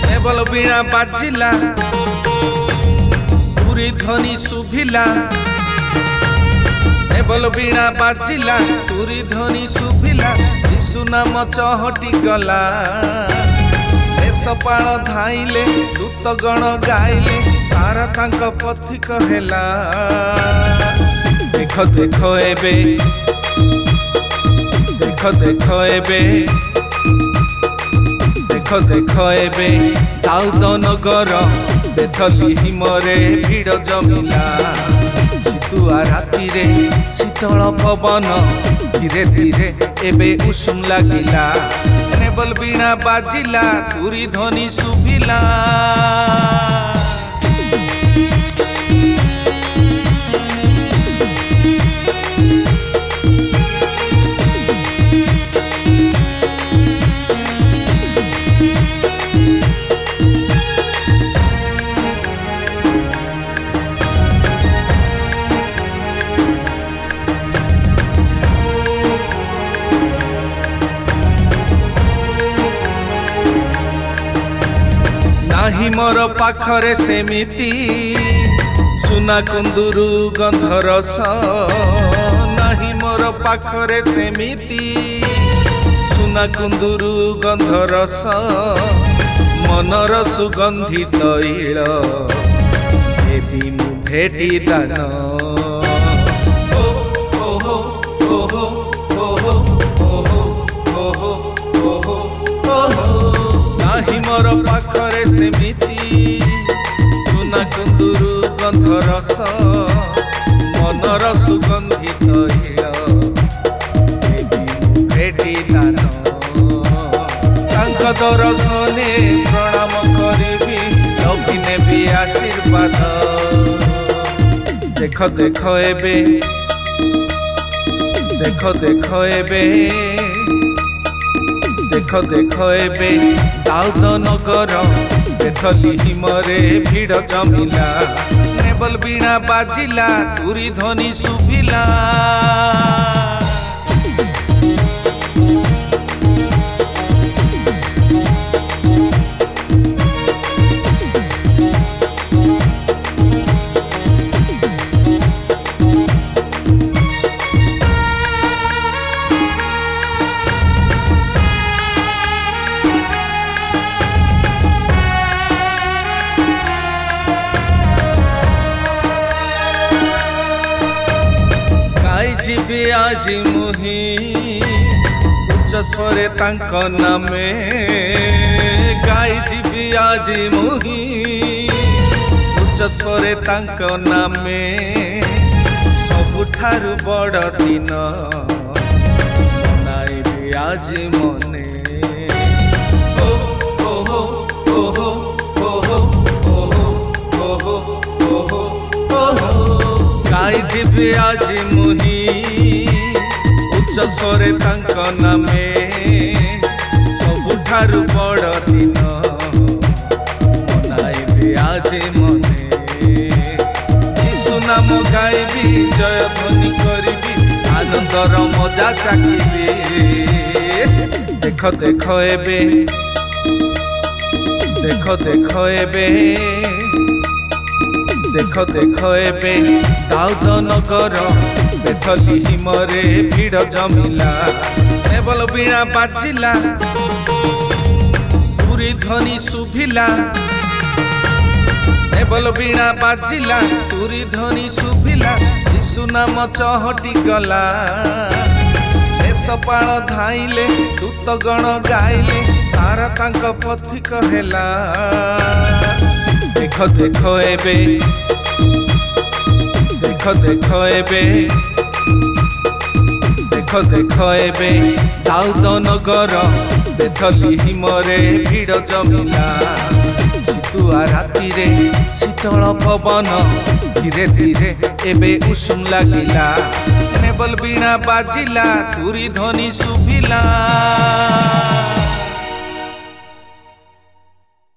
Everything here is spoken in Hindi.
नेवल बीणा बाजिला तुरी ध्वनि शुभिला नेवल बीणा बाजिला तुरी ध्वनि शुभिला यीशु नाम चहटी गला देशपाल धाइले दूतगण गाइले तारा तांक पथिक हेला देख देख एबे देख देख एबे देख देख एबे दाऊद नगर बेथलीहिमरे भीड़ जमिला शीतुआ राति रे शीतल पवन धीरे धीरे एबे उषुम लागिला नेवल बीणा बाजिला तुरी ध्वनि शुभिला नाही मोर पाखरे सेमिति सुना कुंदुरु गंधरस नाही मोर पाखरे सेमिति सुना कुंदुरु गंधरस मनर सुगंधि तैल देवी मु भेटी दान नाही मोर पाखरे सेमिति सुना कुंदुरु गंधरस मनर सुगंधि तैल देवी भेटी दान तांक दर्शने प्रणाम करिबी लभि नेबी आशीर्वाद देख देख एबे देख देख एबे देख देख एबे दाऊद नगर बेथलीहिमरे भीड़ जमिला नेवल बीणा बाजिला तुरी ध्वनि शुभिला जीवी आज मुही उच्च स्वरे तांक नामे गाई जीवी आज मुही उच्च स्वरे तांक नामे सबुठारु बड़ दिन मनाइबी आज मने गाई जीवी आज मुही उच्च स्वरे तांक नामे सबुठारु बड़ दिन मनाइबी आज मने यीशु नाम गाइबी जय ध्वनि करिबी आनंदर मजा चाखिबी देख देख एबे देख देख एबे देख देख एबे दाऊद नगर बेथलीहिमरे भीड़ जमिला नेवल बीणा बाजिला तुरी ध्वनि शुभिला नेवल बीणा बाजिला तुरी ध्वनि शुभिला यीशु नाम चहटी गला देशपाल धाइले दूतगण गाइले तारा तांक पथिक हेला देख देख एबे देख देख एबे देख देख एबे दाऊद नगर बेथलीहिमरे भीड़ जमिला शीतुआ राति रे शीतल पवन धीरे धीरे एबे उषुम लागिला नेवल बीणा बाजिला तुरी ध्वनि शुभिला।